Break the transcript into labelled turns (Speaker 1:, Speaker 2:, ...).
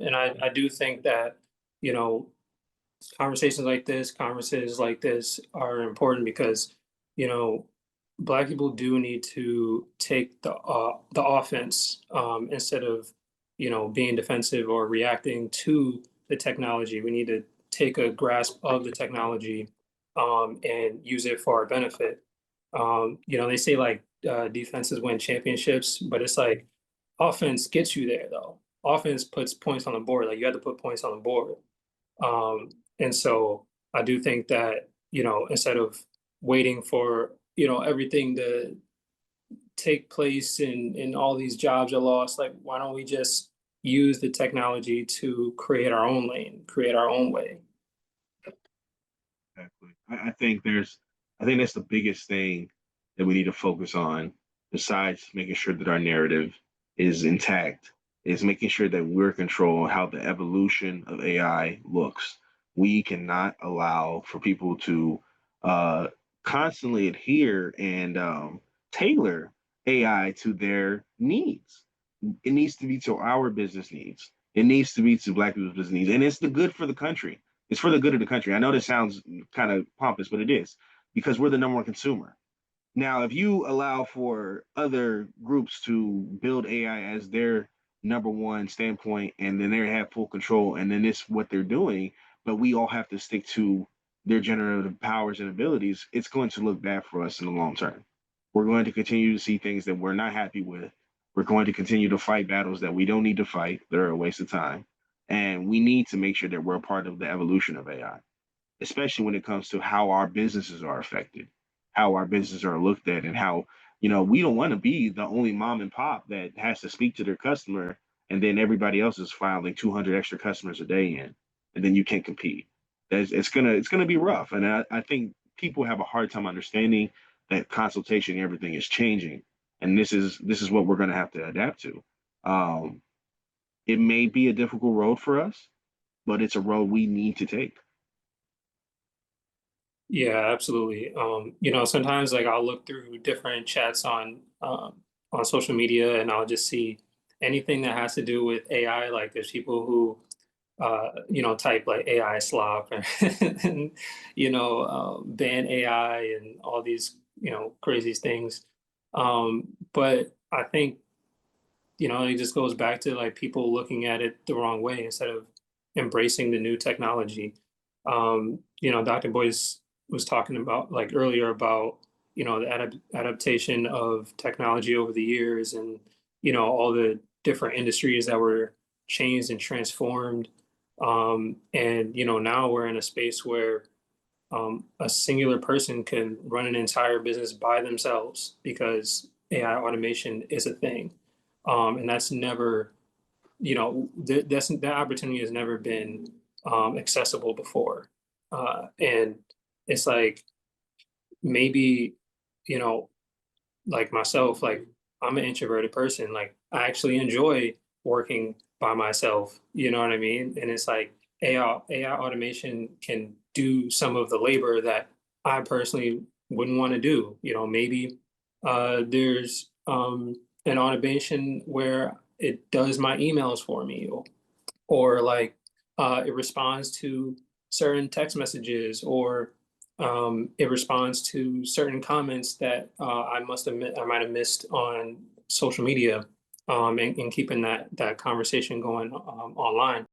Speaker 1: And I do think that, you know, conversations like this are important because, you know, Black people do need to take the offense instead of, you know, being defensive or reacting to the technology. We need to take a grasp of the technology and use it for our benefit. You know, they say like defenses win championships, but it's like offense gets you there though. Offense puts points on the board. Like you have to put points on the board. Um, and so I do think that, you know, instead of waiting for, you know, everything to take place and all these jobs are lost, like why don't we just use the technology to create our own lane, create our own way?
Speaker 2: Exactly. I think that's the biggest thing that we need to focus on, besides making sure that our narrative is intact, is making sure that we're in control of how the evolution of AI looks. We cannot allow for people to uh, constantly adhere and tailor AI to their needs. It needs to be to our business needs. It needs to be to Black people's business needs, and it's the good for the country. It's for the good of the country. I know this sounds kind of pompous, but it is, because we're the number one consumer. Now, if you allow for other groups to build AI as their number one standpoint, and then they have full control, and then it's what they're doing, but we all have to stick to their generative powers and abilities, it's going to look bad for us in the long term. We're going to continue to see things that we're not happy with. We're going to continue to fight battles that we don't need to fight, that are a waste of time. And we need to make sure that we're a part of the evolution of AI, especially when it comes to how our businesses are affected, how our businesses are looked at, and how, we don't want to be the only mom and pop that has to speak to their customer, and then everybody else is filing 200 extra customers a day in, and then you can't compete. It's gonna be rough, and I think people have a hard time understanding that consultation and everything is changing, and this is what we're gonna have to adapt to. Um, it may be a difficult road for us, but it's a road we need to take.
Speaker 1: Yeah, absolutely. You know, sometimes like I'll look through different chats on social media and I'll just see anything that has to do with AI. Like there's people who you know, type like AI slop and ban AI and all these, you know, crazy things. But I think, you know, it just goes back to like people looking at it the wrong way instead of embracing the new technology. You know, Dr. Boyce was talking about like earlier about, you know, the adaptation of technology over the years and, you know, all the different industries that were changed and transformed. And, you know, now we're in a space where a singular person can run an entire business by themselves because AI automation is a thing. And that's never, you know, that opportunity has never been accessible before. And it's like maybe, you know, like myself, like I'm an introverted person. Like I actually enjoy working by myself. You know what I mean? And it's like AI automation can do some of the labor that I personally wouldn't want to do. You know, maybe there's an automation where it does my emails for me, or like it responds to certain text messages, or it responds to certain comments that I might have missed on social media, and keeping that conversation going online.